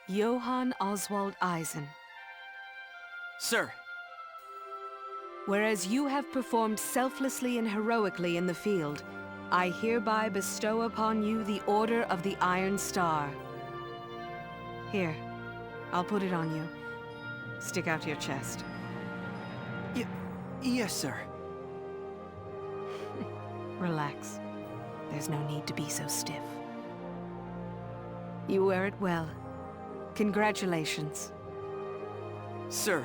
Johann Oswald Eisen. Sir. Whereas you have performed selflessly and heroically in the field, I hereby bestow upon you the Order of the Iron Star. Here, I'll put it on you. Stick out your chest. Yes, sir. Relax. There's no need to be so stiff. You wear it well. Congratulations. Sir,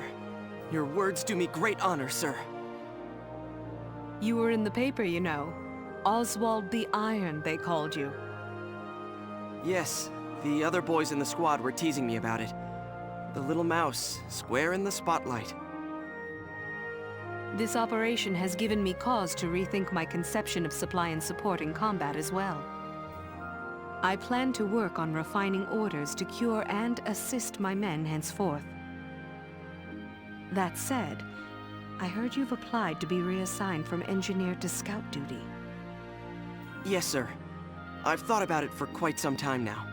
your words do me great honor, sir. You were in the paper, you know. Oswald the Iron, they called you. Yes, the other boys in the squad were teasing me about it. The little mouse, square in the spotlight. This operation has given me cause to rethink my conception of supply and support in combat as well. I plan to work on refining orders to cure and assist my men henceforth. That said, I heard you've applied to be reassigned from engineer to scout duty. Yes, sir. I've thought about it for quite some time now.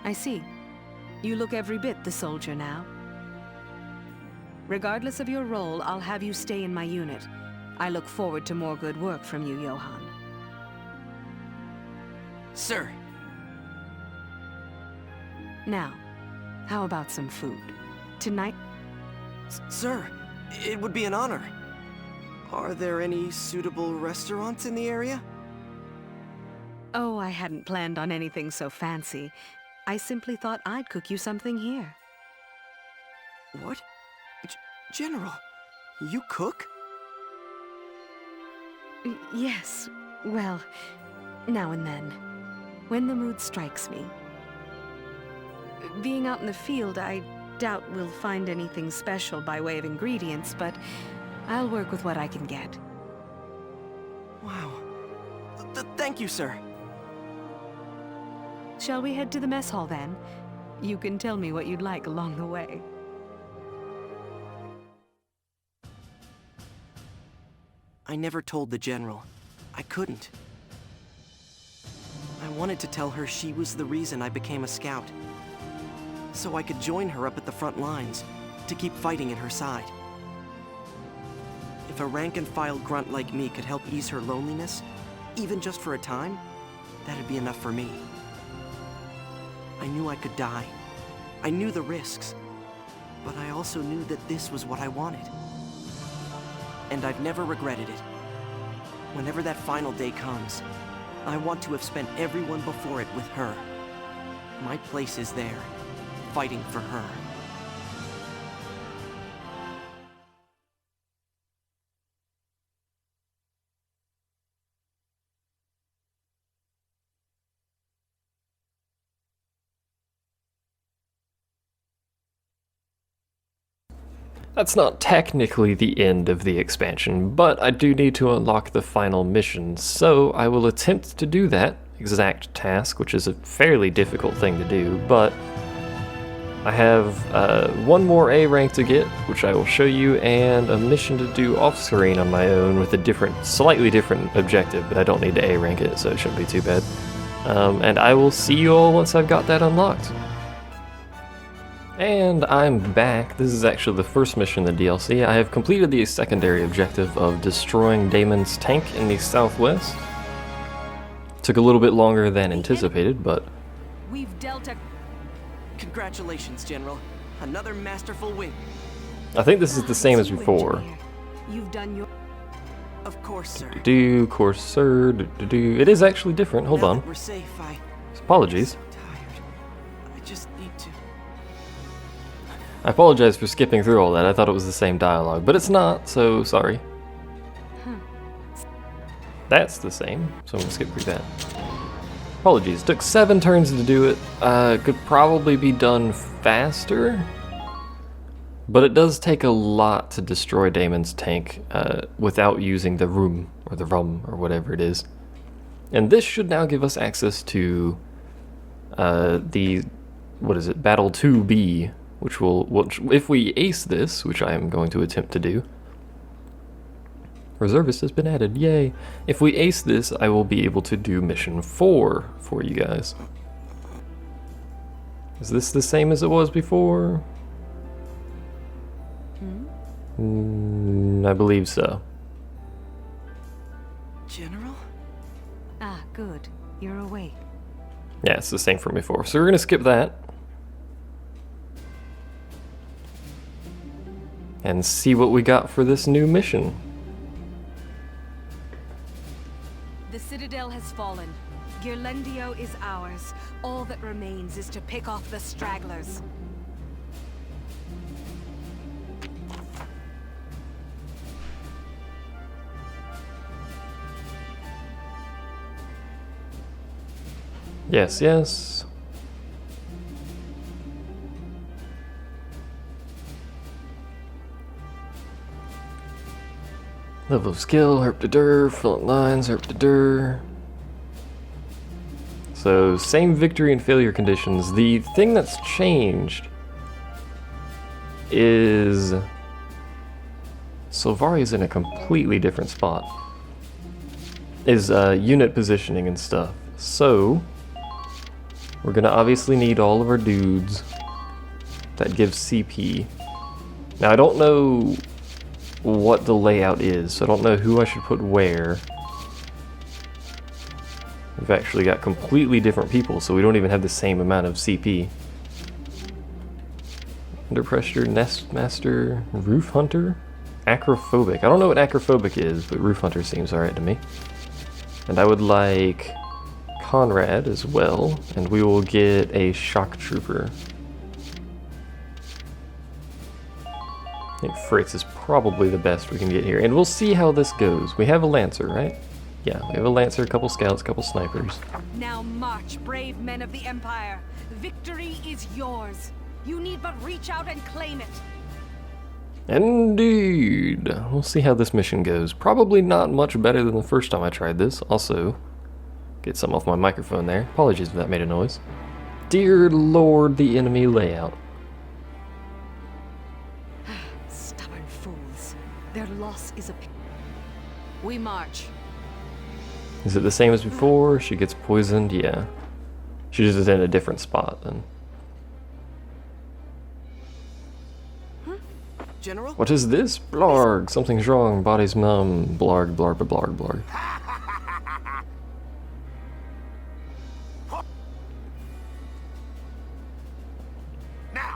I see. You look every bit the soldier now. Regardless of your role, I'll have you stay in my unit. I look forward to more good work from you, Johann. Sir. Now, how about some food? Tonight... Sir, it would be an honor. Are there any suitable restaurants in the area? Oh, I hadn't planned on anything so fancy. I simply thought I'd cook you something here. What? General, you cook? Yes, well, now and then. When the mood strikes me. Being out in the field, I doubt we'll find anything special by way of ingredients, but I'll work with what I can get. Wow. Thank you, sir. Shall we head to the mess hall then? You can tell me what you'd like along the way. I never told the General. I couldn't. I wanted to tell her she was the reason I became a scout. So I could join her up at the front lines, to keep fighting at her side. If a rank-and-file grunt like me could help ease her loneliness, even just for a time, that'd be enough for me. I knew I could die. I knew the risks. But I also knew that this was what I wanted. And I've never regretted it. Whenever that final day comes, I want to have spent everyone before it with her. My place is there, fighting for her. That's not technically the end of the expansion, but I do need to unlock the final mission, so I will attempt to do that exact task, which is a fairly difficult thing to do, but I have one more A rank to get, which I will show you, and a mission to do off-screen on my own with a slightly different objective, but I don't need to A rank it, so it shouldn't be too bad. And I will see you all once I've got that unlocked. And I'm back. This is actually the first mission in the DLC. I have completed the secondary objective of destroying Damon's tank in the southwest. Took a little bit longer than anticipated, but... We've dealt a... Congratulations, General. Another masterful win. I think this is the same as before. You've done your... Of course, sir. Course, sir. It is actually different. Hold on. We're safe. Apologies. I apologize for skipping through all that. I thought it was the same dialogue, but it's not, so sorry. That's the same, so I'm gonna skip through that. Apologies. Took 7 turns to do it. Could probably be done faster, but it does take a lot to destroy Damon's tank without using the Ruhm, or the Ruhm, or whatever it is. And this should now give us access to the, Battle 2B, which if we ace this, which I am going to attempt to do. Reservist has been added, yay! If we ace this, I will be able to do mission 4 for you guys. Is this the same as it was before? I believe so. General? Ah, good. You're awake. Yeah, it's the same from before. So we're gonna skip that. And see what we got for this new mission. The Citadel has fallen. Girlendio is ours. All that remains is to pick off the stragglers. Yes, yes. Level of skill, herp to der, front lines, herp to der. So, same victory and failure conditions. The thing that's changed is Selvaria's in a completely different spot. Is unit positioning and stuff. So, we're gonna obviously need all of our dudes that give CP. Now I don't know what the layout is, so I don't know who I should put where. We've actually got completely different people, so we don't even have the same amount of CP. Under pressure, nest master, roof hunter, acrophobic. I don't know what acrophobic is, but roof hunter seems alright to me. And I would like Conrad as well, and we will get a shock trooper. I think Fritz is probably the best we can get here, and we'll see how this goes. We have a Lancer, right? Yeah, we have a Lancer, a couple scouts, a couple snipers. Now march, brave men of the Empire. Victory is yours. You need but reach out and claim it. Indeed. We'll see how this mission goes. Probably not much better than the first time I tried this. Also, get some off my microphone there. Apologies if that made a noise. Dear Lord, the enemy layout. Stubborn fools. Their loss is a... We march. Is it the same as before? She gets poisoned? Yeah. She just is in a different spot then. General? What is this? Blarg. Something's wrong. Body's numb. Blarg, blarg, blarg, blarg.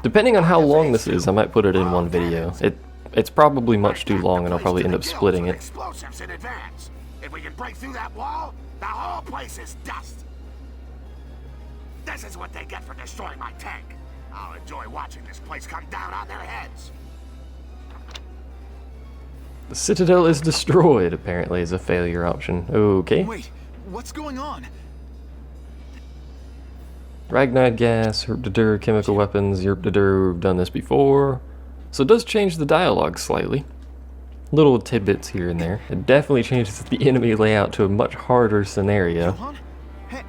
Depending on how long this is, I might put it in one video. It's probably much too long, and I'll probably end up splitting it. Explosives in advance. If we can break through that wall, the whole place is dust. This is what they get for destroying my tank. I'll enjoy watching this place come down on their heads. The Citadel is destroyed, apparently, is a failure option. Okay. Wait, what's going on? Ragnite gas, herp-de-dur, chemical weapons, yerp-de-dur, we've done this before. So it does change the dialogue slightly. Little tidbits here and there. It definitely changes the enemy layout to a much harder scenario. Johan? Hey,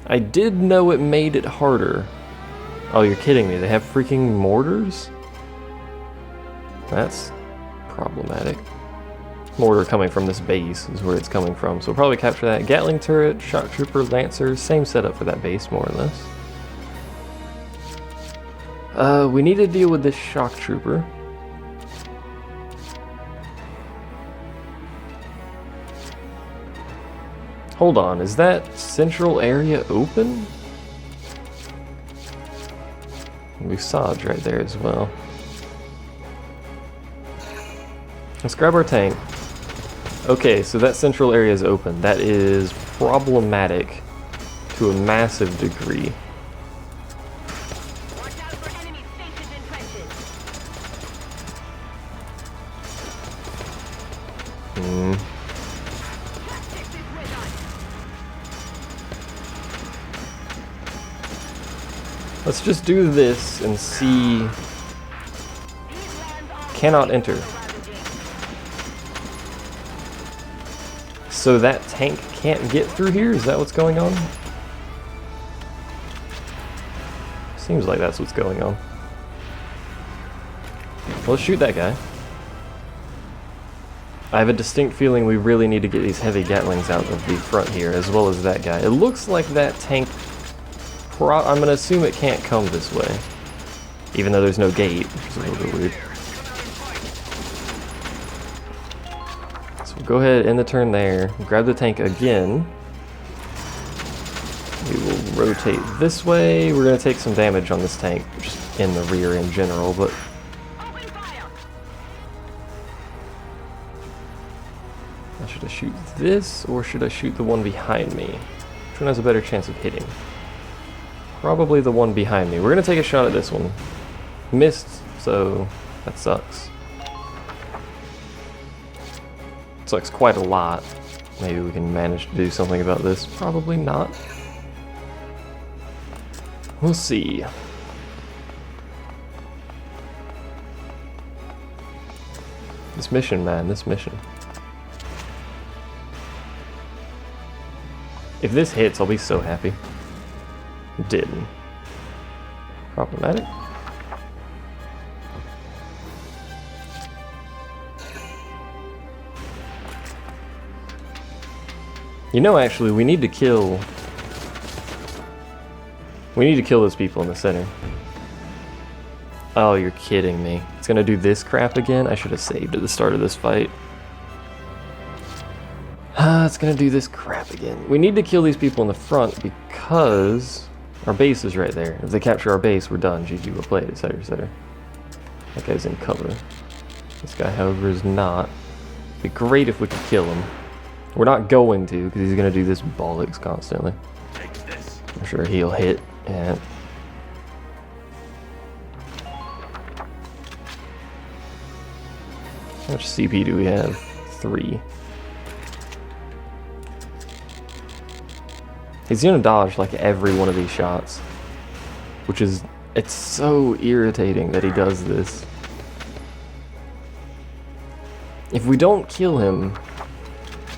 I did know it made it harder. Oh, you're kidding me. They have freaking mortars? That's problematic. Mortar coming from this base is where it's coming from. So we'll probably capture that. Gatling turret, shock trooper, lancer. Same setup for that base, more or less. We need to deal with this shock trooper. Hold on, is that central area open? We saw it right there as well. Let's grab our tank. Okay, so that central area is open. That is problematic to a massive degree. Watch out for enemy stations and trenches. Tactics is with us. Let's just do this and see. These lands are Cannot enter. ravaging. So that tank can't get through here? Is that what's going on? Seems like that's what's going on. Well, let's shoot that guy. I have a distinct feeling we really need to get these heavy Gatlings out of the front here, as well as that guy. It looks like that tank... I'm gonna assume it can't come this way. Even though there's no gate, which is a little bit weird. So we'll go ahead, end the turn there. Grab the tank again. We will rotate this way. We're gonna take some damage on this tank, just in the rear in general, but... Open fire. Should I shoot this, or should I shoot the one behind me? Which one has a better chance of hitting? Probably the one behind me. We're gonna take a shot at this one. Missed, so that sucks. Sucks quite a lot. Maybe we can manage to do something about this. Probably not. We'll see. This mission, man, this mission. If this hits, I'll be so happy. Didn't. Problematic. You know, actually, we need to kill those people in the center. Oh, you're kidding me. It's gonna do this crap again? I should have saved at the start of this fight. It's gonna do this crap again. We need to kill these people in the front because our base is right there. If they capture our base, we're done. GG, we're played, etc, etc. That guy's in cover. This guy, however, is not. It'd be great if we could kill him. We're not going to, because he's gonna do this bollocks constantly. I'm sure he'll hit, and... How much CP do we have? 3. He's gonna dodge like every one of these shots, which is, it's so irritating that he does this. If we don't kill him,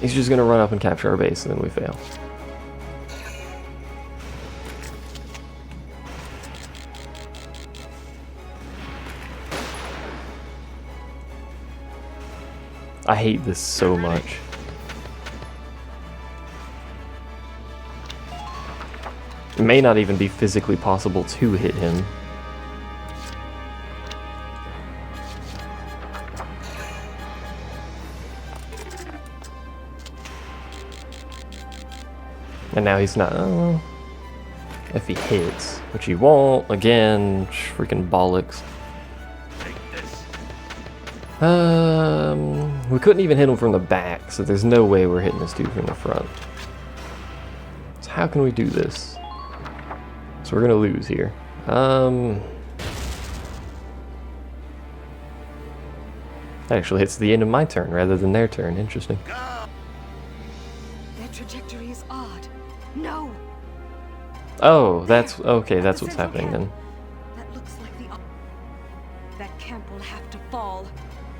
he's just gonna run up and capture our base, and then we fail. I hate this so much. It may not even be physically possible to hit him. And now he's not. If he hits, which he won't, again, freaking bollocks. We couldn't even hit him from the back, so there's no way we're hitting this dude from the front. So how can we do this? So we're gonna lose here. That actually hits the end of my turn rather than their turn. Interesting. Their trajectory is odd. No. Oh, that's okay. That's what's happening then. That looks like the. That camp will have to fall.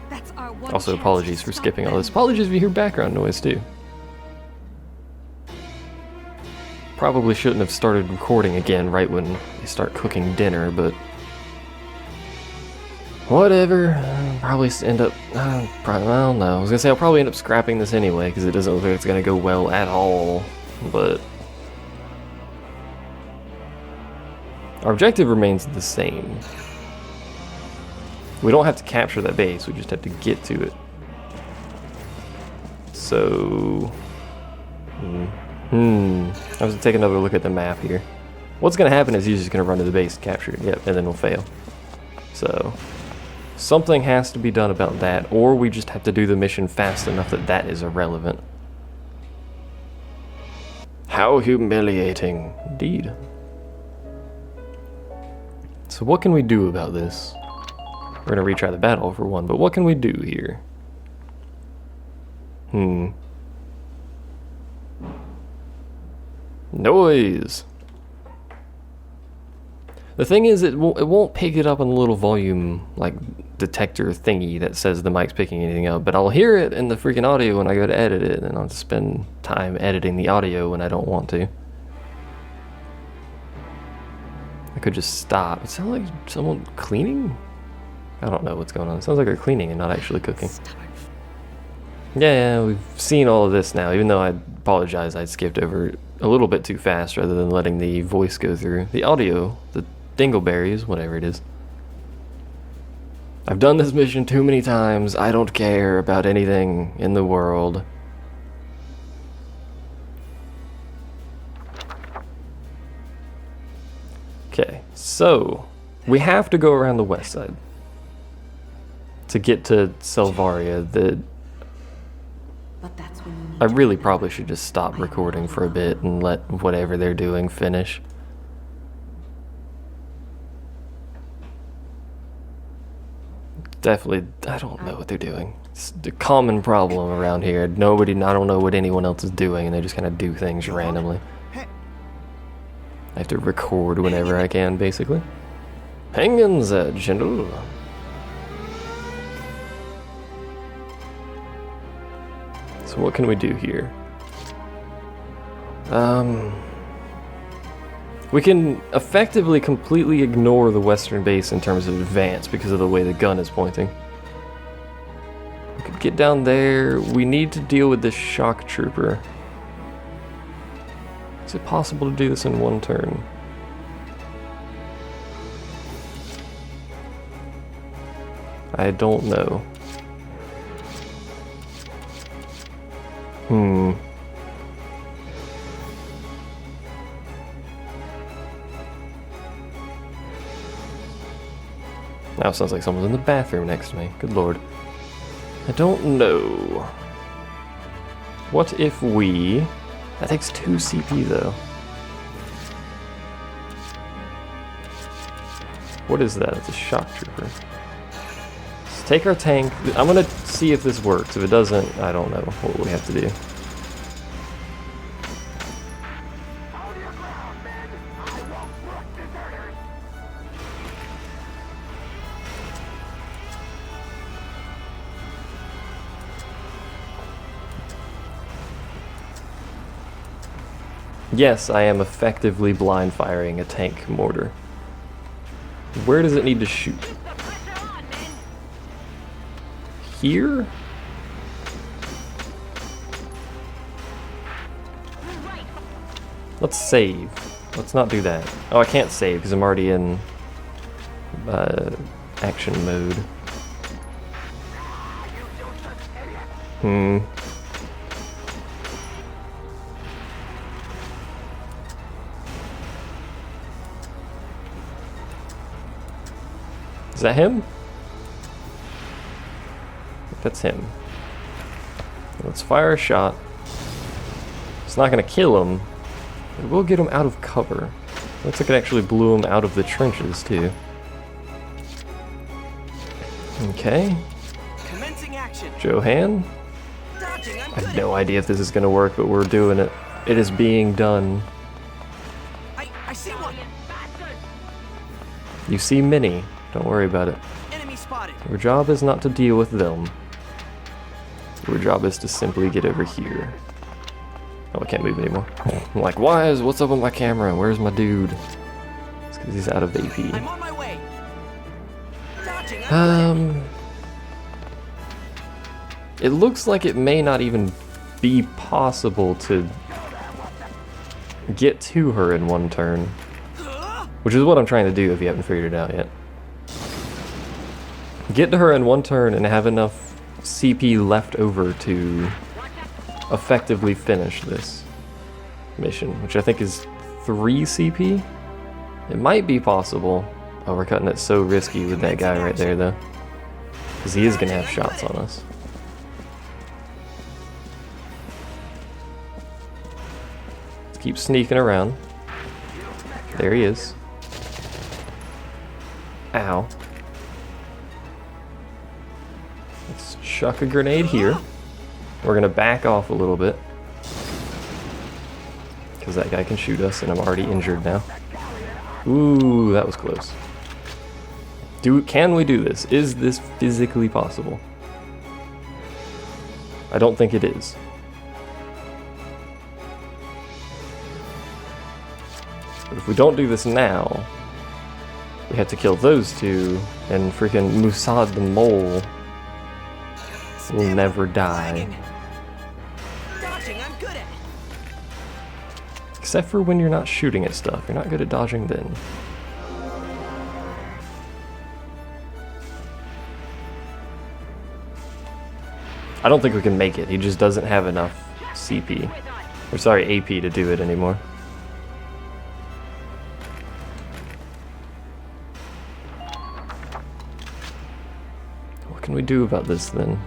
That's our one. Also, chance apologies to for stop skipping all them. this. Apologies if you hear background noise too. Probably shouldn't have started recording again right when you start cooking dinner, but whatever. Probably end up. Probably, I don't know. I was gonna say I'll probably end up scrapping this anyway because it doesn't look like it's gonna go well at all. But our objective remains the same. We don't have to capture that base. We just have to get to it. So. I was gonna take another look at the map here. What's gonna happen is he's just gonna run to the base and capture it, yep, and then we'll fail. So, something has to be done about that, or we just have to do the mission fast enough that that is irrelevant. How humiliating, indeed. So what can we do about this? We're gonna retry the battle for one, but what can we do here? Noise! The thing is, it won't pick it up on the little volume, like, detector thingy that says the mic's picking anything up, but I'll hear it in the freaking audio when I go to edit it, and I'll have to spend time editing the audio when I don't want to. I could just stop. It sounds like someone cleaning? I don't know what's going on. It sounds like they're cleaning and not actually cooking. Yeah, we've seen all of this now, even though I apologize I skipped over a little bit too fast rather than letting the voice go through. The audio, the dingleberries, whatever it is. I've done this mission too many times. I don't care about anything in the world. Okay, so we have to go around the west side to get to Selvaria. But that's when you need I really probably should just stop recording for a bit and let whatever they're doing finish. Definitely, I don't know what they're doing. It's the common problem around here. I don't know what anyone else is doing, and they just kind of do things randomly. I have to record whenever I can, basically. Penguins, gentle. So what can we do here? We can effectively completely ignore the western base in terms of advance because of the way the gun is pointing. We could get down there. We need to deal with this shock trooper. Is it possible to do this in one turn? I don't know. Now it sounds like someone's in the bathroom next to me. Good lord. I don't know. What if we... That takes 2 CP though. What is that? It's a shock trooper. Let's take our tank. I'm gonna see if this works. If it doesn't, I don't know what we have to do. Yes, I am effectively blind firing a tank mortar. Where does it need to shoot? Here? Let's save. Let's not do that. Oh, I can't save because I'm already in action mode. Is that him? I think that's him. Let's fire a shot. It's not gonna kill him. It will get him out of cover. Looks like it actually blew him out of the trenches too. Okay. Commencing action. Johan. Dodging, I'm I have good. no idea if this is gonna work, but we're doing it. It is being done. I see one. You see many. Don't worry about it. Enemy spotted. Your job is not to deal with them. Your job is to simply get over here. Oh, I can't move anymore. I'm like, what's up with my camera? Where's my dude? It's because he's out of AP. I'm on my way. Dodging, It looks like it may not even be possible to get to her in one turn. Which is what I'm trying to do if you haven't figured it out yet. Get to her in one turn and have enough CP left over to effectively finish this mission, which I think is 3 CP. It might be possible. Oh, we're cutting it so risky with that guy right there, though. Because he is going to have shots on us. Let's keep sneaking around. There he is. Ow. Let's chuck a grenade here. We're gonna back off a little bit. Because that guy can shoot us and I'm already injured now. Ooh, that was close. Can we do this? Is this physically possible? I don't think it is. But if we don't do this now, we have to kill those two, and freaking Musad the Mole will never die. Dodging, I'm good at it. Except for when you're not shooting at stuff. You're not good at dodging then. I don't think we can make it. He just doesn't have enough CP. Or sorry, AP to do it anymore. What can we do about this then?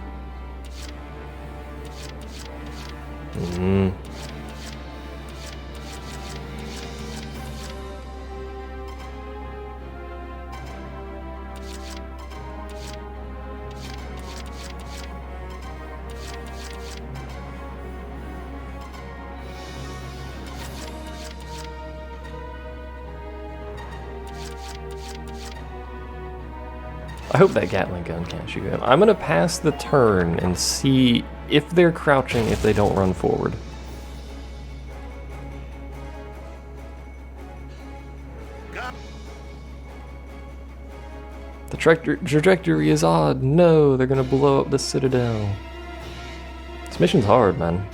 I hope that Gatling gun can't shoot him. I'm gonna pass the turn and see if they're crouching, if they don't run forward. The trajectory is odd. No, they're gonna blow up the Citadel. This mission's hard, man.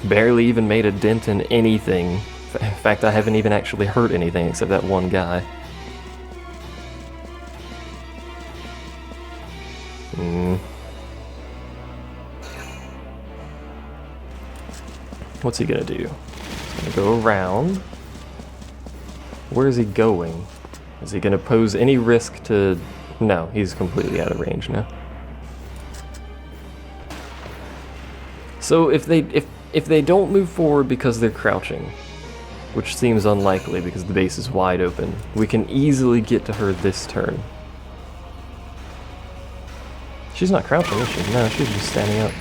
Barely even made a dent in anything. In fact, I haven't even actually hurt anything except that one guy. What's he gonna do? He's gonna go around. Where is he going? Is he gonna pose any risk to... No, he's completely out of range now. So if they don't move forward because they're crouching, which seems unlikely because the base is wide open, we can easily get to her this turn. She's not crouching, is she? No, she's just standing up.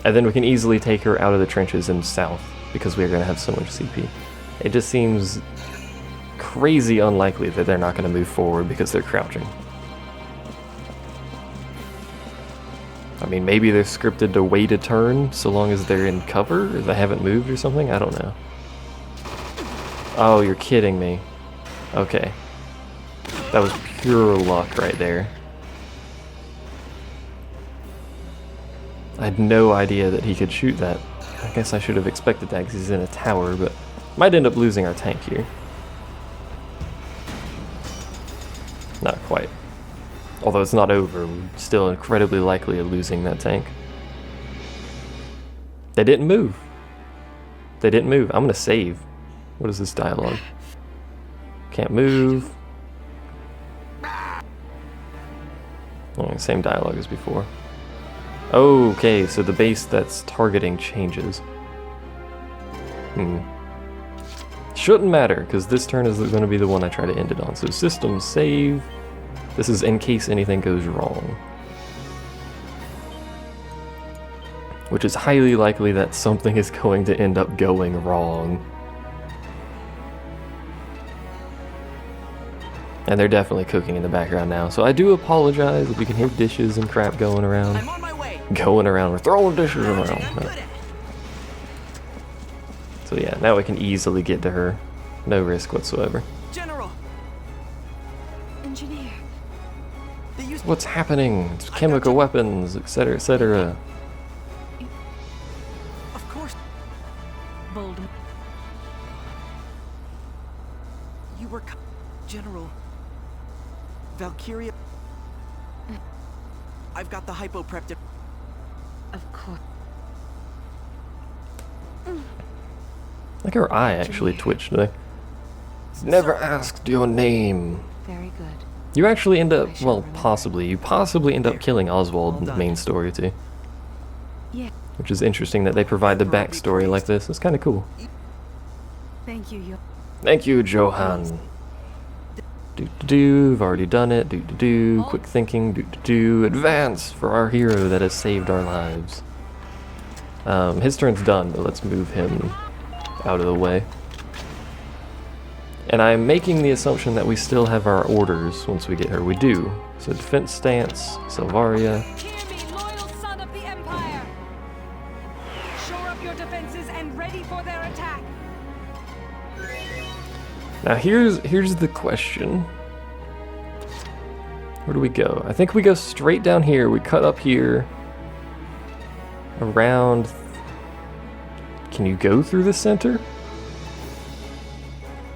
And then we can easily take her out of the trenches and south because we're going to have so much CP. It just seems crazy unlikely that they're not going to move forward because they're crouching. I mean, maybe they're scripted to wait a turn so long as they're in cover or they haven't moved or something? I don't know. Oh, you're kidding me. Okay. That was pure luck right there. I had no idea that he could shoot that. I guess I should have expected that because he's in a tower, but might end up losing our tank here. Not quite. Although it's not over, we're still incredibly likely of losing that tank. They didn't move. They didn't move. I'm gonna save. What is this dialogue? Can't move. Oh, same dialogue as before. Okay, so the base that's targeting changes. Shouldn't matter, because this turn is going to be the one I try to end it on. So system save. This is in case anything goes wrong. Which is highly likely that something is going to end up going wrong. And they're definitely cooking in the background now, so I do apologize if you can hear dishes and crap going around. I'm on my way. Going around, we're throwing dishes around. So yeah, now we can easily get to her. No risk whatsoever. General. Engineer. They used What's happening? It's chemical weapons, etc., etc. Of course. Bold. You were General. Valkyria. I've got the hypo prepped. Of course. Like her eye actually twitched today. Never asked your name. Very good. You actually end up, well, possibly. You possibly end up killing Oswald in the main story too. Yeah. Which is interesting that they provide the backstory like this. It's kind of cool. Thank you, Thank you, Johan. Do-do-do, I've already done it. Do-do-do, quick thinking. Do-do-do, advance for our hero that has saved our lives. His turn's done, but let's move him out of the way. And I'm making the assumption that we still have our orders once we get her. We do. So defense stance, Selvaria. Hear me, loyal son of the Empire! Shore up your defenses and ready for their attack! Now here's the question. Where do we go? I think we go straight down here. We cut up here. Around... Can you go through the center?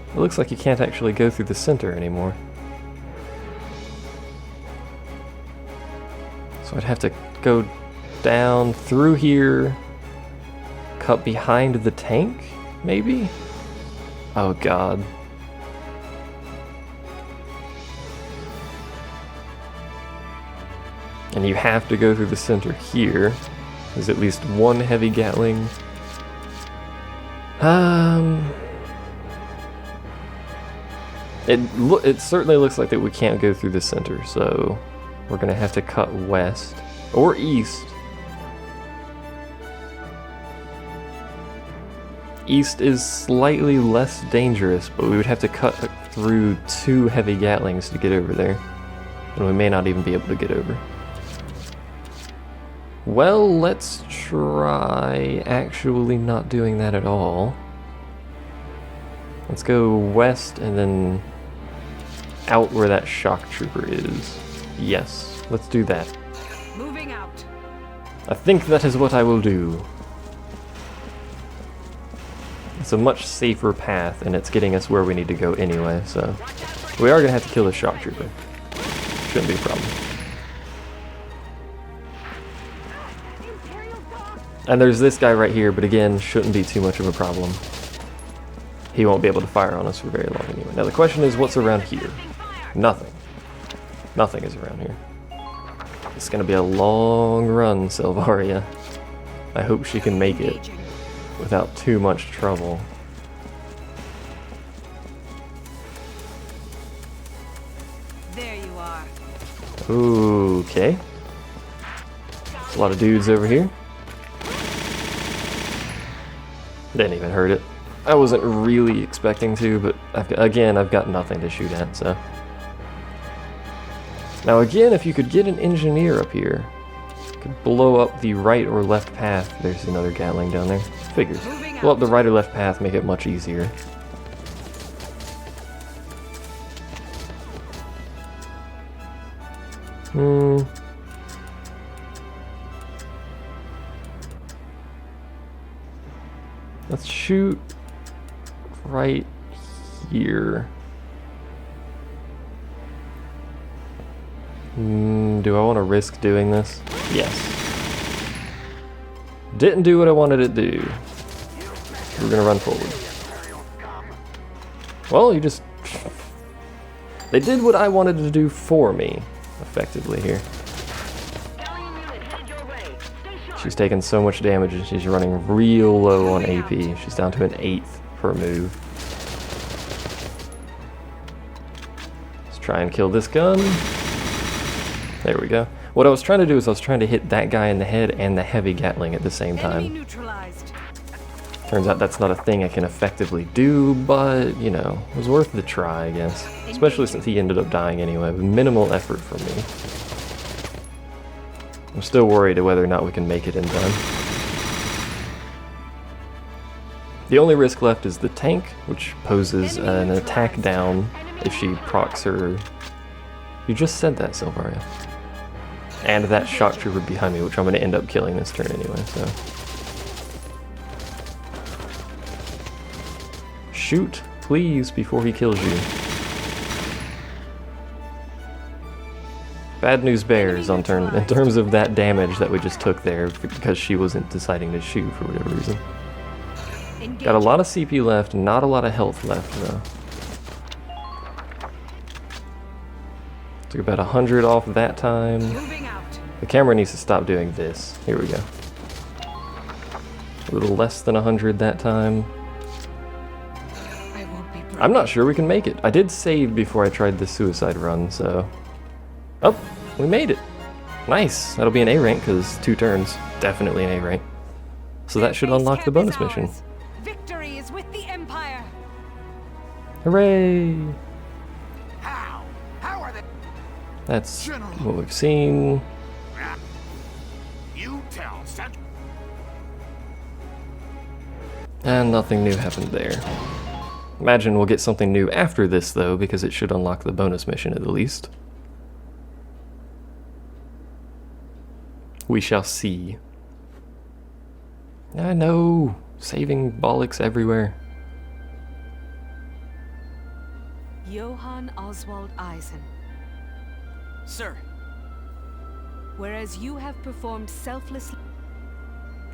It looks like you can't actually go through the center anymore. So I'd have to go down through here, cut behind the tank, maybe? Oh god. And you have to go through the center here. There's at least one heavy Gatling. It certainly looks like that we can't go through the center, so we're gonna have to cut west or east. East is slightly less dangerous, but we would have to cut through 2 heavy Gatlings to get over there, and we may not even be able to get over. Well, let's try actually not doing that at all. Let's go west and then out where that shock trooper is. Yes, let's do that. Moving out. I think that is what I will do. It's a much safer path, and it's getting us where we need to go anyway, so... We are going to have to kill the shock trooper. Shouldn't be a problem. And there's this guy right here, but again, shouldn't be too much of a problem. He won't be able to fire on us for very long anyway. Now the question is, what's around here? Nothing. Nothing is around here. It's gonna be a long run, Selvaria. I hope she can make it without too much trouble. There you are. Okay. There's a lot of dudes over here. Didn't even hurt it. I wasn't really expecting to, but I've got nothing to shoot at, so. Now again, if you could get an engineer up here, could blow up the right or left path. There's another Gatling down there. Figures. Blow up the right or left path, make it much easier. Let's shoot right here. Do I want to risk doing this? Yes. Didn't do what I wanted it to do. We're gonna run forward. Well, you just... They did what I wanted to do for me, effectively here. She's taking so much damage and she's running real low on AP. She's down to an 8th per move. Let's try and kill this gun. There we go. What I was trying to do is I was trying to hit that guy in the head and the heavy Gatling at the same time. Turns out that's not a thing I can effectively do, but, you know, it was worth the try, I guess. Especially since he ended up dying anyway, with minimal effort from me. I'm still worried whether or not we can make it in time. The only risk left is the tank, which poses an attack down if she procs her... You just said that, Selvaria. And that shock trooper behind me, which I'm going to end up killing this turn anyway, so... Shoot, please, before he kills you. Bad news bears in terms of that damage that we just took there because she wasn't deciding to shoot for whatever reason. Got a lot of CP left, not a lot of health left though. Took about 100 off that time. The camera needs to stop doing this. Here we go. A little less than 100 that time. I'm not sure we can make it. I did save before I tried the suicide run, so... Oh, we made it. Nice. That'll be an A rank because 2 turns. Definitely an A rank. So that should unlock the bonus mission. Victory is with the Empire. Hooray! How? How are they? That's what we've seen. You tell Central. And nothing new happened there. Imagine we'll get something new after this though, because it should unlock the bonus mission at the least. We shall see. I know. Saving bollocks everywhere. Johann Oswald Eisen. Sir, Whereas you have performed selflessly...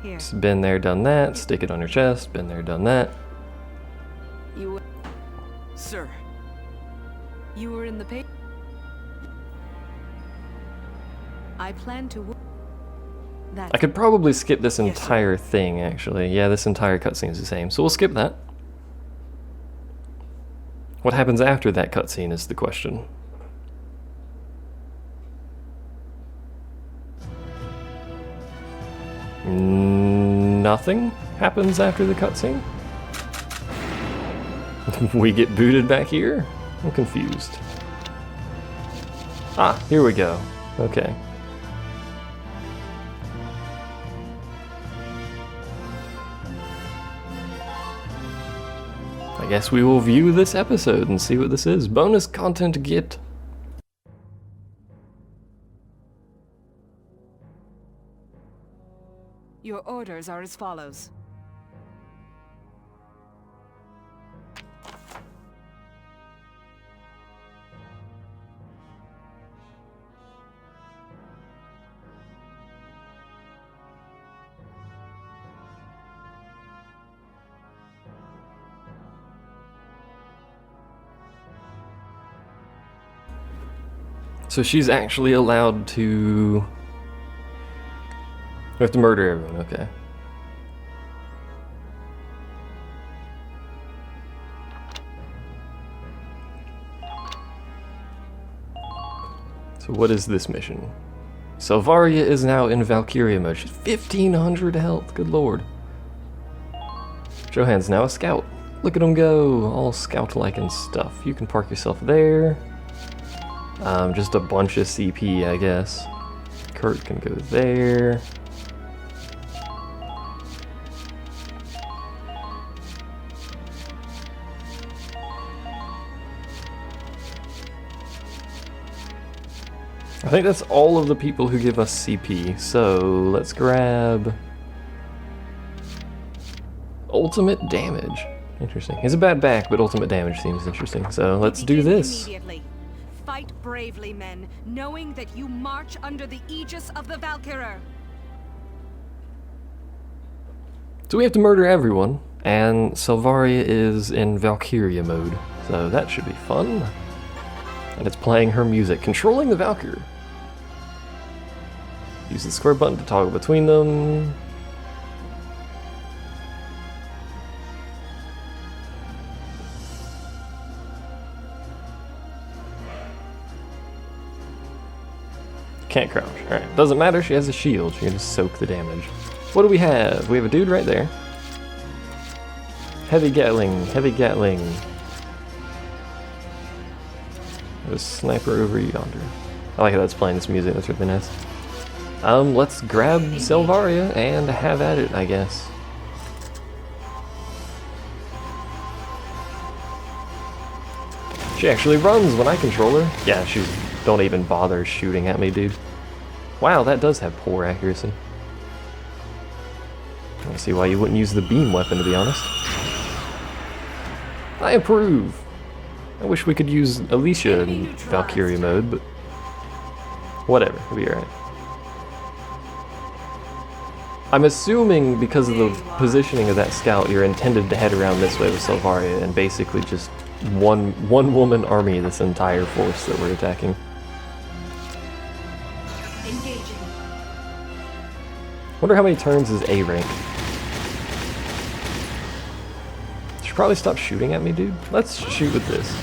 Here, Just been there, done that. Stick it on your chest. Been there, done that. you sir, were in the paper. I plan to... That... I could probably skip this Yes, sir. entire thing, actually. Yeah, this entire cutscene is the same, so we'll skip that. What happens after that cutscene is the question. Nothing happens after the cutscene? We get booted back here? I'm confused. Ah, here we go. Okay. I guess we will view this episode and see what this is. Bonus content get. Your orders are as follows. So she's actually allowed to... We have to murder everyone, okay. So what is this mission? Selvaria is now in Valkyria mode. She's 1500 health, good lord. Johann's now a scout. Look at him go, all scout-like and stuff. You can park yourself there. Just a bunch of CP, I guess. Kurt can go there. I think that's all of the people who give us CP, so let's grab ultimate damage. Interesting. He's a bad back, but ultimate damage seems interesting, so let's do this. Immediately. Fight bravely, men, knowing that you march under the aegis of the Valkyrie. So we have to murder everyone, and Selvaria is in Valkyria mode, so that should be fun. And it's playing her music, controlling the Valkyrie. Use the square button to toggle between them. Can't crouch. Alright, doesn't matter, she has a shield. She can just soak the damage. What do we have? We have a dude right there. Heavy Gatling, heavy Gatling. There's a sniper over yonder. I like how that's playing this music, that's really nice. Let's grab Selvaria and have at it, I guess. She actually runs when I control her. Yeah, she's... Don't even bother shooting at me, dude. Wow, that does have poor accuracy. I don't see why you wouldn't use the beam weapon, to be honest. I approve. I wish we could use Alicia in Valkyria mode, but... whatever, it'll be alright. I'm assuming because of the positioning of that scout, you're intended to head around this way with Selvaria and basically just one woman army this entire force that we're attacking. Engaging. Wonder how many turns is A rank. Should probably stop shooting at me, dude. Let's shoot with this.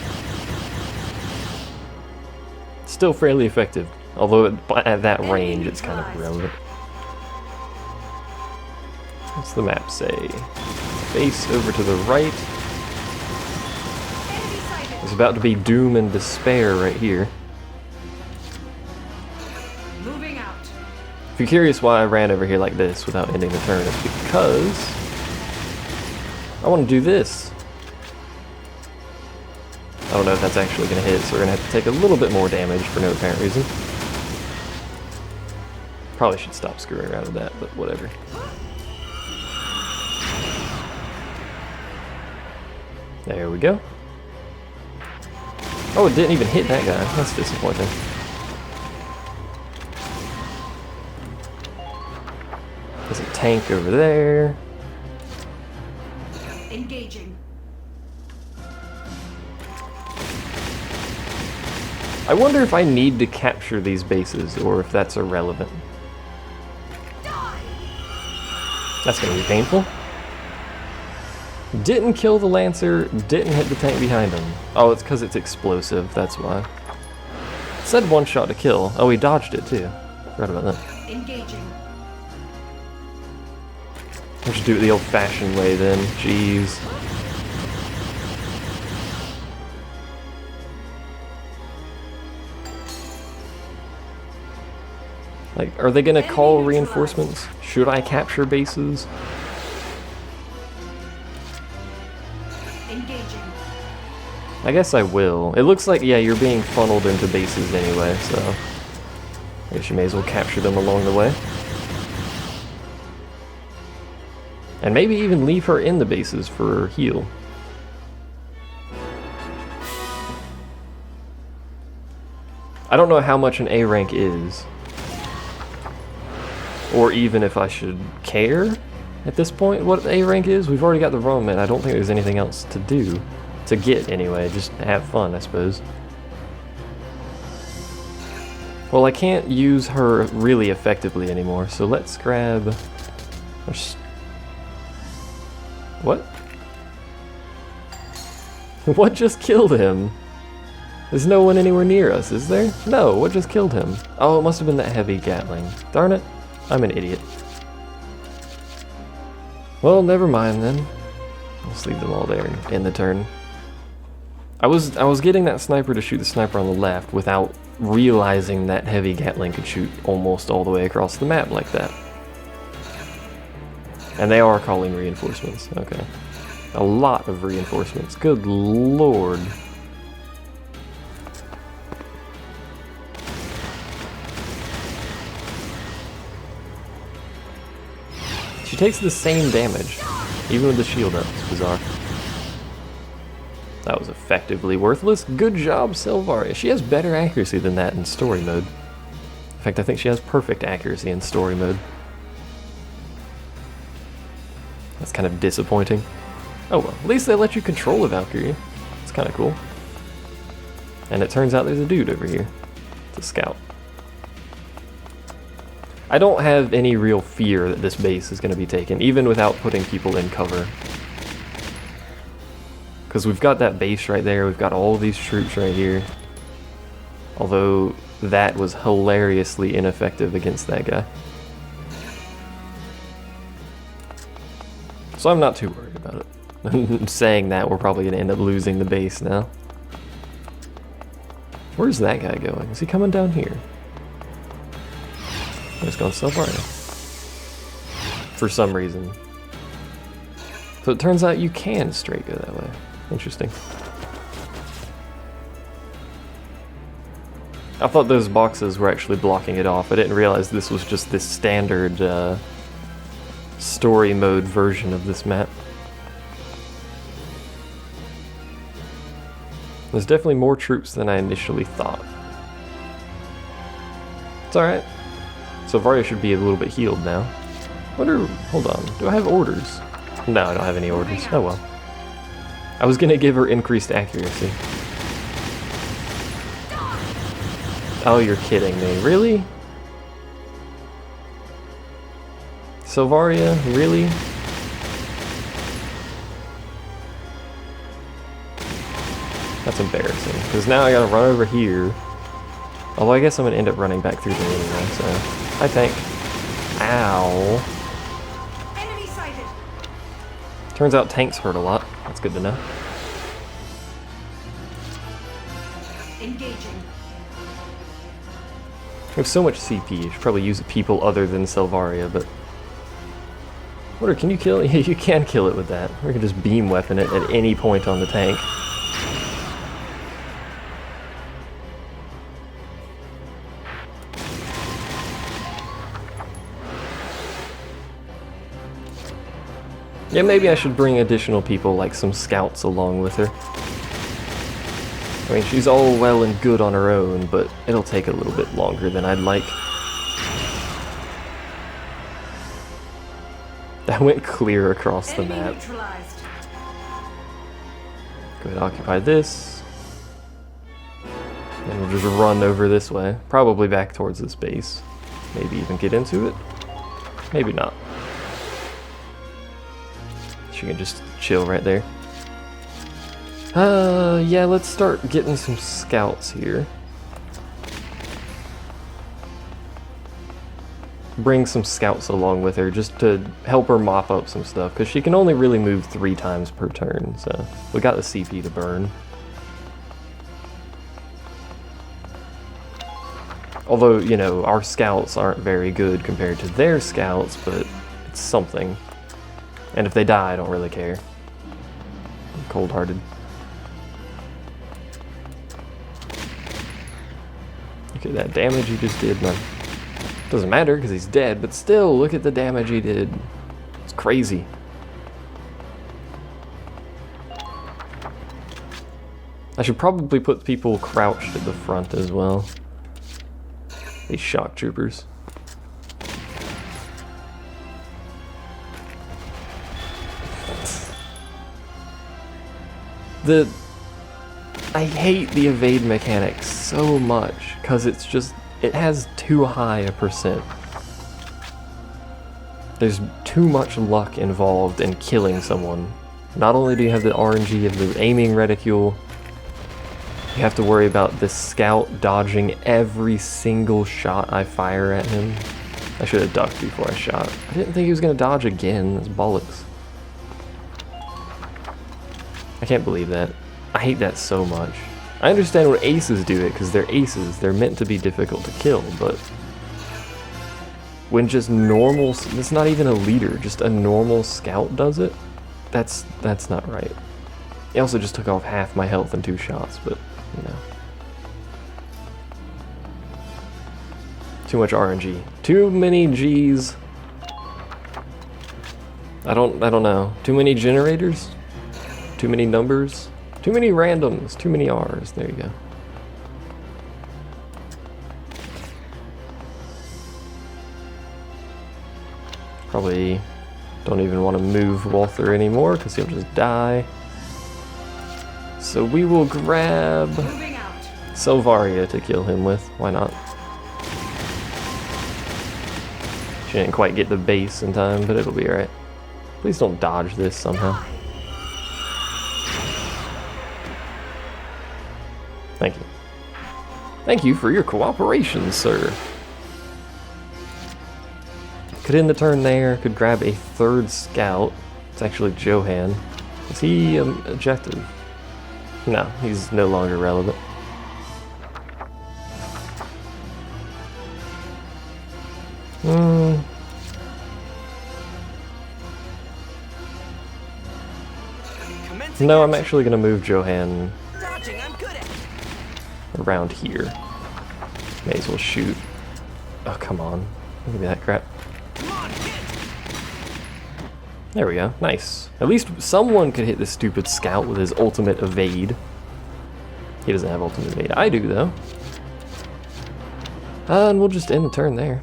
Still fairly effective, although at that range it's kind of irrelevant. What's the map say? Face over to the right. There's about to be doom and despair right here. Moving out. If you're curious why I ran over here like this without ending the turn, it's because I want to do this. I don't know if that's actually going to hit, so we're going to have to take a little bit more damage for no apparent reason. Probably should stop screwing around with that, but whatever. There we go. Oh, it didn't even hit that guy. That's disappointing. There's a tank over there. Engaging. I wonder if I need to capture these bases, or if that's irrelevant. That's gonna be painful. Didn't kill the Lancer, didn't hit the tank behind him. Oh, it's because it's explosive, that's why. It said one shot to kill. Oh, he dodged it too. Forgot about that. Engaging. I should do it the old-fashioned way then. Jeez. Like, are they gonna call reinforcements? Should I capture bases? Engaging. I guess I will. It looks like, yeah, you're being funneled into bases anyway, so I guess you may as well capture them along the way. And maybe even leave her in the bases for heal. I don't know how much an A rank is. Or even if I should care at this point what A rank is. We've already got the Ruhm, and I don't think there's anything else to do. To get, anyway. Just have fun, I suppose. Well, I can't use her really effectively anymore, so let's grab... What? What just killed him? There's no one anywhere near us, is there? No, what just killed him? Oh, it must have been that heavy Gatling. Darn it. I'm an idiot. Well, never mind then. Let's leave them all there in the turn. I was getting that sniper to shoot the sniper on the left without realizing that heavy Gatling could shoot almost all the way across the map like that. And they are calling reinforcements. Okay. A lot of reinforcements. Good lord. She takes the same damage, even with the shield up. It's bizarre. That was effectively worthless. Good job, Selvaria. She has better accuracy than that in story mode. In fact, I think she has perfect accuracy in story mode. That's kind of disappointing. Oh well, at least they let you control a Valkyrie. It's kind of cool. And it turns out there's a dude over here. It's a scout. I don't have any real fear that this base is going to be taken, even without putting people in cover. Because we've got that base right there, we've got all these troops right here. Although, that was hilariously ineffective against that guy. So I'm not too worried about it. Saying that, we're probably going to end up losing the base now. Where's that guy going? Is he coming down here? He's going Selvaria. For some reason. So it turns out you can straight go that way. Interesting. I thought those boxes were actually blocking it off. I didn't realize this was just this standard story mode version of this map. There's definitely more troops than I initially thought. It's alright. Selvaria should be a little bit healed now. Hold on, do I have orders? No, I don't have any orders. Oh well. I was gonna give her increased accuracy. Oh, you're kidding me. Really? Selvaria? Really? That's embarrassing, because now I gotta run over here. Although I guess I'm gonna end up running back through there anyway, so... Hi, tank. Ow. Enemy sighted. Turns out tanks hurt a lot. That's good to know. Engaging. We have so much CP, you should probably use people other than Selvaria, but... What, can you kill it? Yeah, you can kill it with that. Or you can just beam weapon it at any point on the tank. Yeah, maybe I should bring additional people, like some scouts along with her. I mean, she's all well and good on her own, but it'll take a little bit longer than I'd like. That went clear across the map. Neutralized. Go ahead and occupy this. And we'll just run over this way. Probably back towards this base. Maybe even get into it. Maybe not. She can just chill right there. Yeah, let's start getting some scouts here. Bring some scouts along with her just to help her mop up some stuff, because she can only really move 3 times per turn, so we got the CP to burn. Although, you know, our scouts aren't very good compared to their scouts, but it's something. And if they die, I don't really care. I'm cold-hearted. Look at that damage he just did, man. Doesn't matter because he's dead, but still, look at the damage he did. It's crazy. I should probably put people crouched at the front as well. These shock troopers. I hate the evade mechanic so much because it's just, it has too high a percent. There's too much luck involved in killing someone. Not only do you have the RNG of the aiming reticule, you have to worry about this scout dodging every single shot I fire at him. I should have ducked before I shot. I didn't think he was going to dodge again. That's bollocks. I can't believe that. I hate that so much. I understand when aces do it, because they're aces. They're meant to be difficult to kill, but when just normal, it's not even a leader, just a normal scout does it, that's not right. He also just took off half my health in 2 shots, but, you know. Too much RNG. Too many Gs. I don't know. Too many generators? Too many numbers? Too many randoms, too many R's. There you go. Probably don't even want to move Walther anymore because he'll just die. So we will grab Selvaria to kill him with. Why not? She didn't quite get the base in time, but it'll be alright. Please don't dodge this somehow. Thank you. Thank you for your cooperation, sir. Could end the turn there, could grab a 3rd scout. It's actually Johan. Is he ejected? No, he's no longer relevant. No, I'm actually going to move Johan around here. May as well shoot. Oh, come on. Give me that crap. There we go. Nice. At least someone could hit this stupid scout with his ultimate evade. He doesn't have ultimate evade. I do, though. And we'll just end the turn there.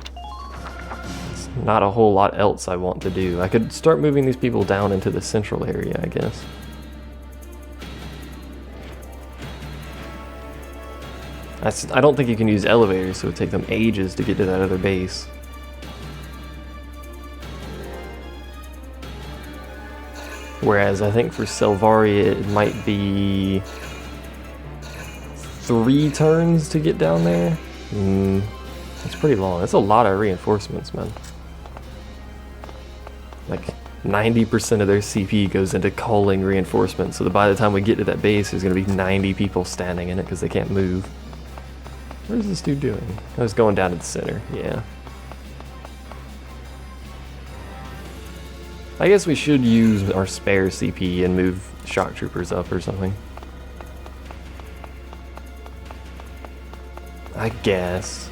There's not a whole lot else I want to do. I could start moving these people down into the central area, I guess. I don't think you can use elevators, so it would take them ages to get to that other base. Whereas I think for Selvaria it might be 3 turns to get down there. That's pretty long. That's a lot of reinforcements, man. Like 90% of their CP goes into calling reinforcements, so that by the time we get to that base, there's going to be 90 people standing in it because they can't move. What is this dude doing? I was going down to the center, yeah. I guess we should use our spare CP and move shock troopers up or something. I guess.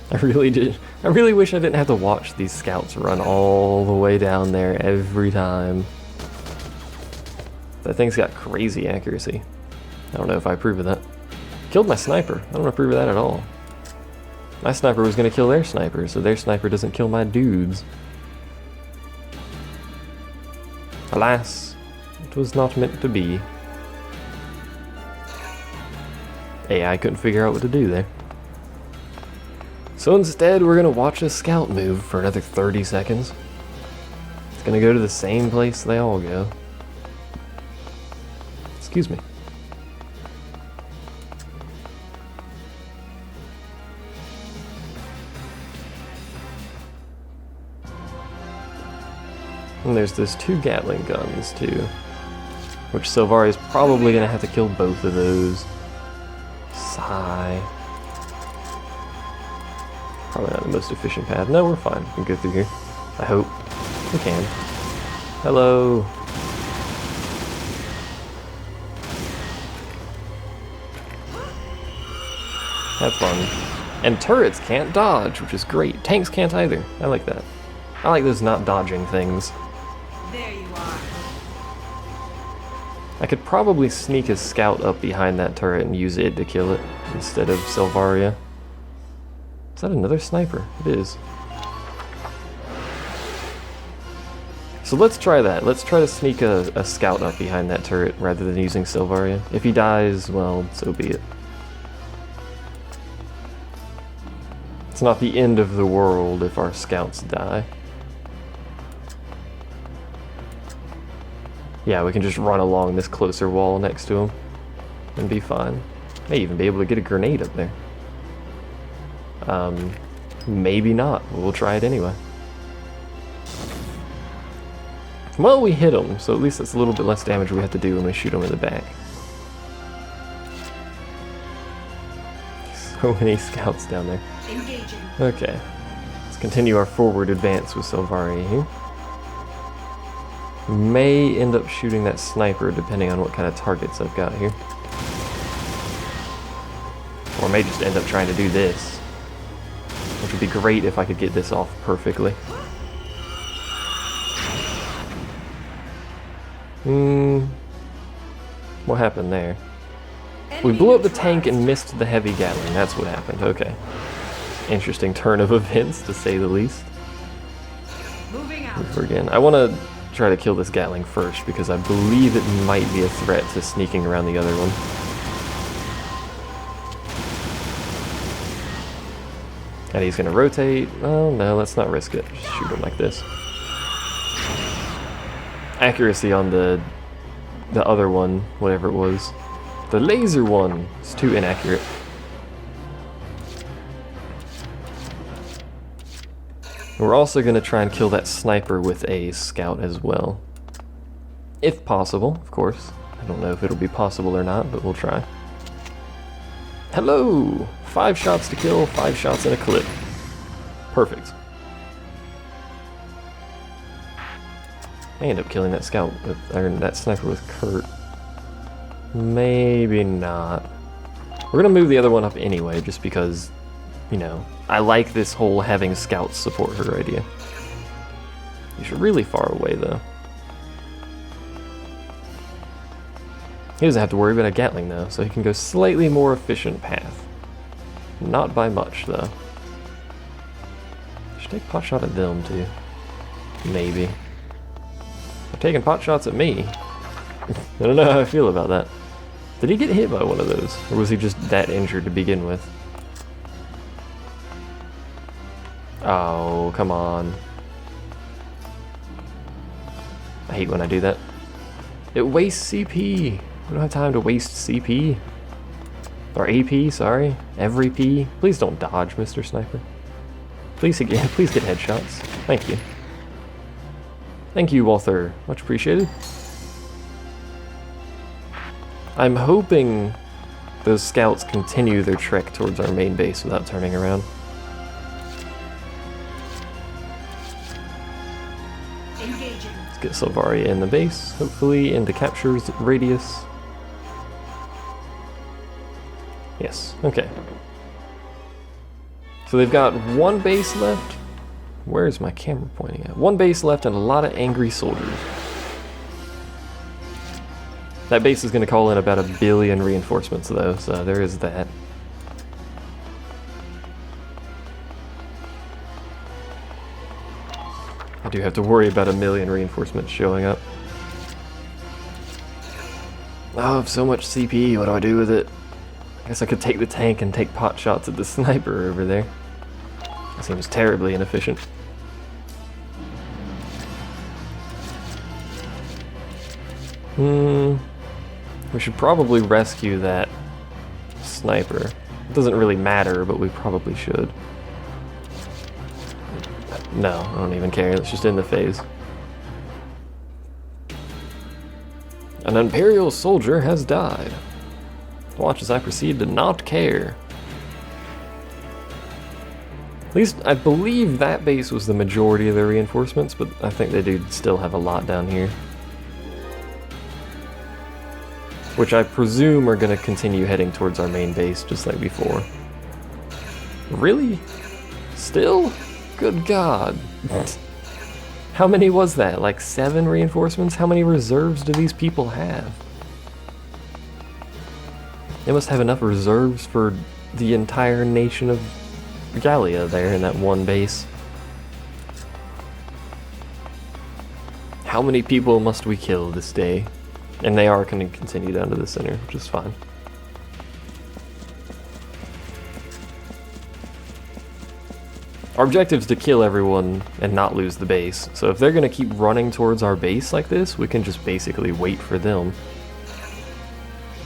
I really did. I really wish I didn't have to watch these scouts run all the way down there every time. That thing's got crazy accuracy. I don't know if I approve of that. Killed my sniper. I don't approve of that at all. My sniper was going to kill their sniper, so their sniper doesn't kill my dudes. Alas, it was not meant to be. AI couldn't figure out what to do there. So instead, we're gonna watch a scout move for another 30 seconds. It's gonna go to the same place they all go. Excuse me. And there's those 2 Gatling guns too, which Selvaria is probably gonna have to kill both of those. Sigh. Probably not the most efficient path. No, we're fine. We can go through here. I hope. We can. Hello. Have fun. And turrets can't dodge, which is great. Tanks can't either. I like that. I like those not dodging things. There you are. I could probably sneak a scout up behind that turret and use it to kill it instead of Selvaria. Is that another sniper? It is. So let's try that. Let's try to sneak a scout up behind that turret rather than using Selvaria. If he dies, well, so be it. It's not the end of the world if our scouts die. Yeah, we can just run along this closer wall next to him and be fine. May even be able to get a grenade up there. Maybe not. We'll try it anyway. Well, we hit him, so at least that's a little bit less damage we have to do when we shoot him in the back. So many scouts down there. Engaging. Okay. Let's continue our forward advance with Selvaria here. May end up shooting that sniper depending on what kind of targets I've got here. Or may just end up trying to do this. Which would be great if I could get this off perfectly. What happened there? We blew up the tank and missed the heavy Gatling. That's what happened. Okay. Interesting turn of events, to say the least. Moving out. Move again. I want to try to kill this Gatling first because I believe it might be a threat to sneaking around the other one. And he's going to rotate. Oh no, let's not risk it. Just shoot him like this. Accuracy on the other one, whatever it was. The laser one is too inaccurate. We're also going to try and kill that sniper with a scout as well. If possible, of course. I don't know if it'll be possible or not, but we'll try. Hello! 5 shots to kill, 5 shots in a clip. Perfect. I end up killing that scout with, or that sniper with Kurt. Maybe not. We're gonna move the other one up anyway, just because, you know, I like this whole having scouts support her idea. He's really far away though. He doesn't have to worry about a Gatling though, so he can go slightly more efficient path. Not by much though. Should take pot shot at them too. Maybe. They're taking pot shots at me. I don't know how I feel about that. Did he get hit by one of those? Or was he just that injured to begin with? Oh, come on. I hate when I do that. It wastes CP. We don't have time to waste CP. Or AP, sorry. Every P. Please don't dodge, Mr. Sniper. Please again, please get headshots. Thank you. Thank you, Walther. Much appreciated. I'm hoping those scouts continue their trek towards our main base without turning around. Engaging. Let's get Selvaria in the base, hopefully into capture's radius. Yes, okay. So they've got one base left. Where's my camera pointing at? One base left and a lot of angry soldiers. That base is going to call in about 1 billion reinforcements though, so there is that. I do have to worry about 1 million reinforcements showing up. Oh, I have so much CP, what do I do with it? I guess I could take the tank and take pot shots at the sniper over there. That seems terribly inefficient. We should probably rescue that sniper. It doesn't really matter, but we probably should. No, I don't even care. Let's just end the phase. An imperial soldier has died. Watch as I proceed to not care. At least I believe that base was the majority of their reinforcements, but I think they do still have a lot down here. Which I presume are going to continue heading towards our main base just like before. Really? Still? Good God. How many was that? Like 7 reinforcements? How many reserves do these people have? They must have enough reserves for the entire nation of Gallia there in that one base. How many people must we kill this day? And they are going to continue down to the center, which is fine. Our objective is to kill everyone and not lose the base. So if they're going to keep running towards our base like this, we can just basically wait for them.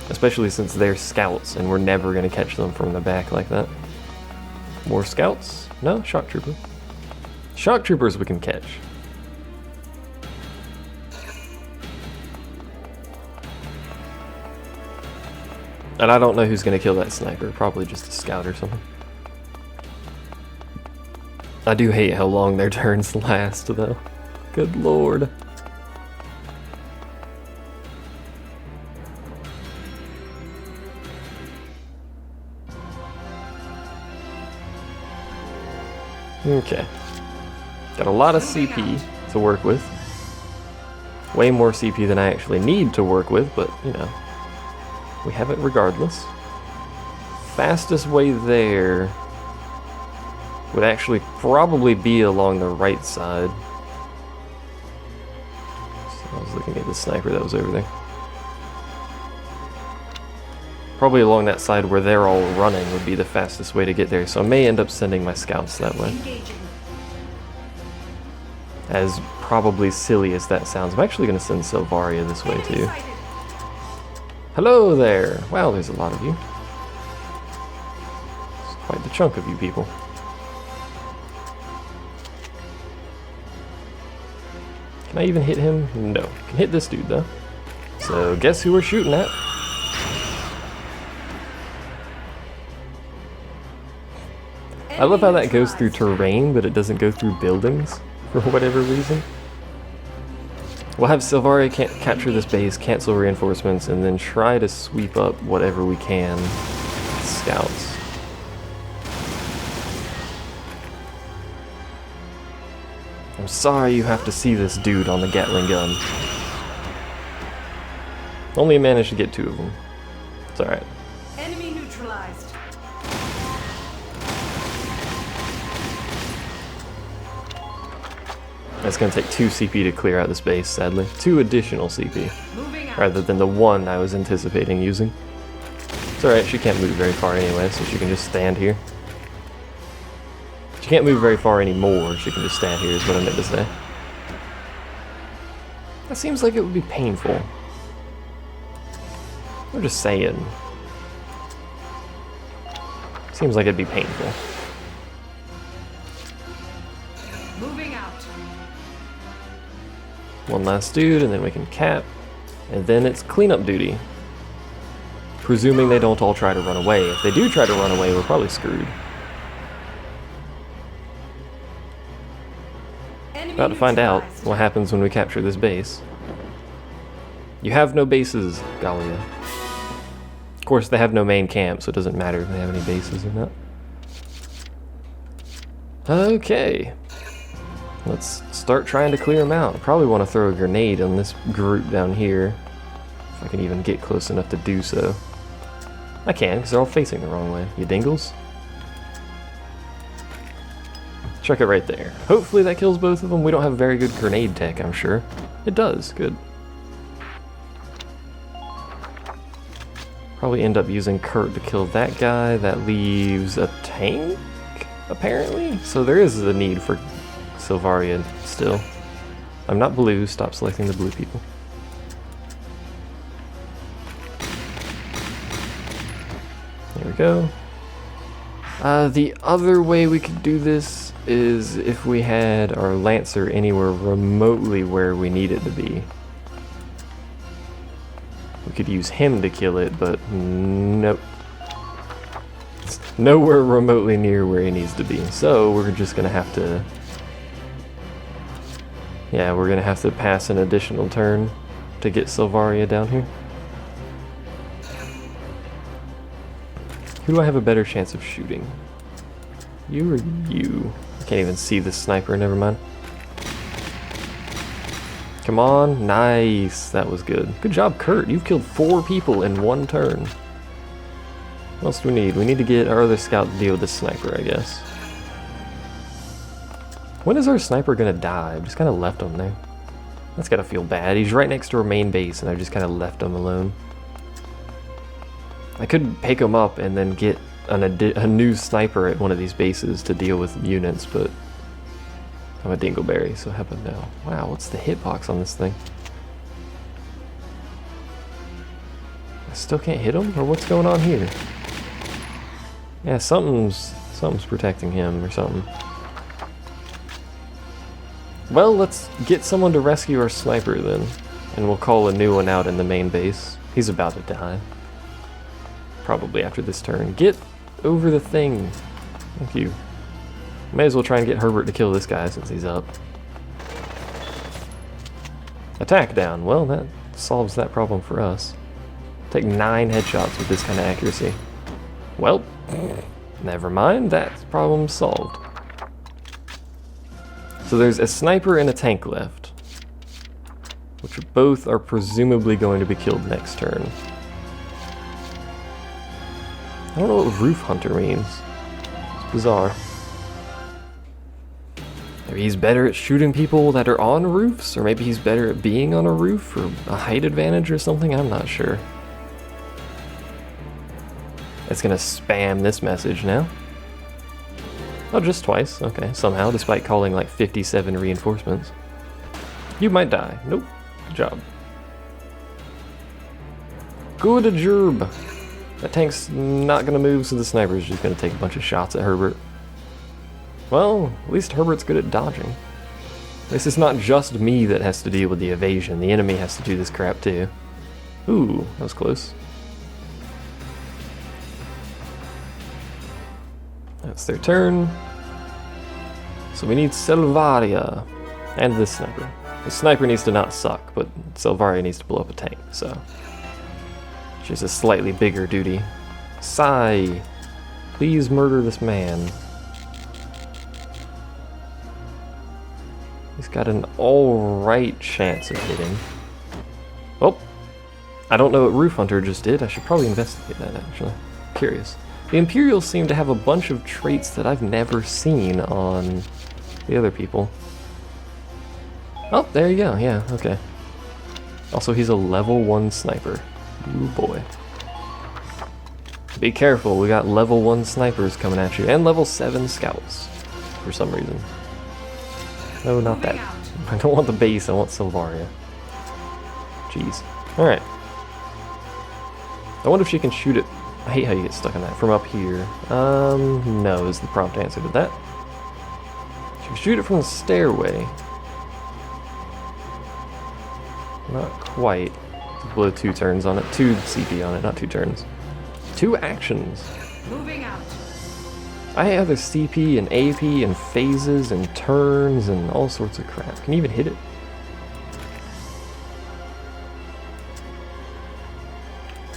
Especially since they're scouts and we're never going to catch them from the back like that. More scouts? No? Shock trooper. Shock troopers we can catch. And I don't know who's going to kill that sniper. Probably just a scout or something. I do hate how long their turns last, though. Good lord. Okay. Got a lot of CP to work with. Way more CP than I actually need to work with, but, you know. We have it regardless. Fastest way there would actually probably be along the right side. So I was looking at the sniper that was over there. Probably along that side where they're all running would be the fastest way to get there, so I may end up sending my scouts that way. As probably silly as that sounds, I'm actually going to send Selvaria this way too. Hello there! Wow, there's a lot of you. It's quite the chunk of you people. Can I even hit him? No. Can hit this dude though. So guess who we're shooting at? I love how that goes through terrain, but it doesn't go through buildings for whatever reason. We'll have Selvaria capture this base, cancel reinforcements, and then try to sweep up whatever we can with scouts. I'm sorry you have to see this dude on the Gatling gun. Only managed to get 2 of them. It's alright. Enemy neutralized. It's going to take 2 CP to clear out this base, sadly. 2 additional CP, rather than the 1 I was anticipating using. It's alright, she can't move very far anyway, so she can just stand here. She can't move very far anymore, she can just stand here is what I meant to say. That seems like it would be painful. I'm just saying. Seems like it'd be painful. Moving out. One last dude, and then we can cap. And then it's cleanup duty. Presuming they don't all try to run away. If they do try to run away, we're probably screwed. About to find out what happens when we capture this base. You have no bases, Gallia. Of course, they have no main camp, so it doesn't matter if they have any bases or not. Okay. Let's start trying to clear them out. I probably want to throw a grenade on this group down here. If I can even get close enough to do so. I can, because they're all facing the wrong way. You dingles? Chuck it right there. Hopefully that kills both of them. We don't have very good grenade tech, I'm sure. It does, good. Probably end up using Kurt to kill that guy. That leaves a tank, apparently? So there is a need for Selvaria still. I'm not blue, stop selecting the blue people. There we go. The other way we could do this is if we had our Lancer anywhere remotely where we need it to be. We could use him to kill it, but nope. It's nowhere remotely near where he needs to be. So we're just gonna have to... Yeah, we're gonna have to pass an additional turn to get Selvaria down here. Who do I have a better chance of shooting? You or you? I can't even see the sniper, never mind. Come on, nice, that was good. Good job, Kurt, you've killed 4 people in 1 turn. What else do we need? We need to get our other scout to deal with this sniper, I guess. When is our sniper gonna die? I've just kind of left him there. That's gotta feel bad. He's right next to our main base and I just kind of left him alone. I could pick him up and then get a new sniper at one of these bases to deal with units, but I'm a dingleberry, so how about now? Wow, what's the hitbox on this thing? I still can't hit him, or what's going on here? Yeah, something's protecting him or something. Well, let's get someone to rescue our sniper then, and we'll call a new one out in the main base. He's about to die. Probably after this turn. Get over the thing. Thank you. May as well try and get Herbert to kill this guy since he's up. Attack down. Well, that solves that problem for us. Take 9 headshots with this kind of accuracy. Well, never mind. That problem's solved. So there's a sniper and a tank left, which both are presumably going to be killed next turn. I don't know what Roof Hunter means. It's bizarre. Maybe he's better at shooting people that are on roofs, or maybe he's better at being on a roof, or a height advantage or something, I'm not sure. It's gonna spam this message now. Oh, just twice, okay, somehow, despite calling like 57 reinforcements. You might die. Nope, good job. Good job. That tank's not gonna move, so the sniper's just gonna take a bunch of shots at Herbert. Well, at least Herbert's good at dodging. At least it's not just me that has to deal with the evasion. The enemy has to do this crap too. Ooh, that was close. That's their turn. So we need Selvaria and this sniper. The sniper needs to not suck, but Selvaria needs to blow up a tank, so... She's a slightly bigger duty. Sigh! Please murder this man. He's got an alright chance of hitting. Oh! I don't know what Roof Hunter just did. I should probably investigate that, actually. Curious. The Imperials seem to have a bunch of traits that I've never seen on the other people. Oh, there you go. Yeah, okay. Also, he's a level 1 sniper. Ooh boy. Be careful, we got level 1 snipers coming at you, and level 7 scouts, for some reason. No, not that. I don't want the base, I want Selvaria. Jeez. Alright. I wonder if she can shoot it. I hate how you get stuck on that. From up here. No is the prompt answer to that. She can shoot it from the stairway. Not quite. Blow 2 turns on it. 2 CP on it, not 2 turns. 2 actions. Moving out. I have the CP and AP and phases and turns and all sorts of crap. Can you even hit it?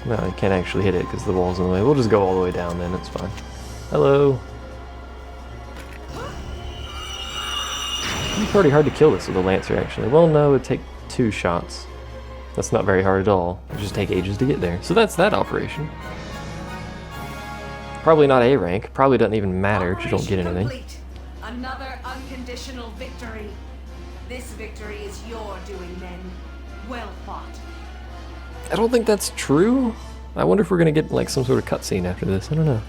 No, I can't actually hit it because the wall's in the way. We'll just go all the way down then, it's fine. Hello. It's pretty hard to kill this with a Lancer, actually. Well, no, it would take 2 shots. That's not very hard at all. It would just take ages to get there. So that's that operation. Probably not A rank. Probably doesn't even matter if you don't get anything. Complete. Another unconditional victory. This victory is your doing, men. Well fought. I don't think that's true. I wonder if we're gonna get like some sort of cutscene after this. I don't know.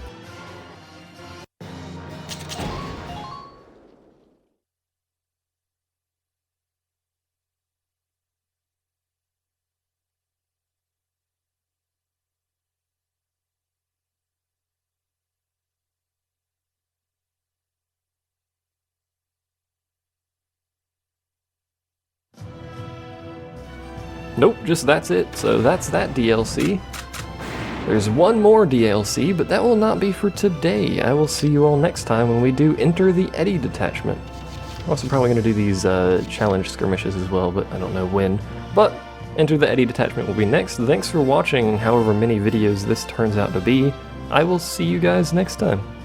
Nope, just that's it. So that's that DLC. There's one more DLC, but that will not be for today. I will see you all next time when we do Enter the Eddy Detachment. I'm also probably going to do these challenge skirmishes as well, but I don't know when. But Enter the Eddy Detachment will be next. Thanks for watching however many videos this turns out to be. I will see you guys next time.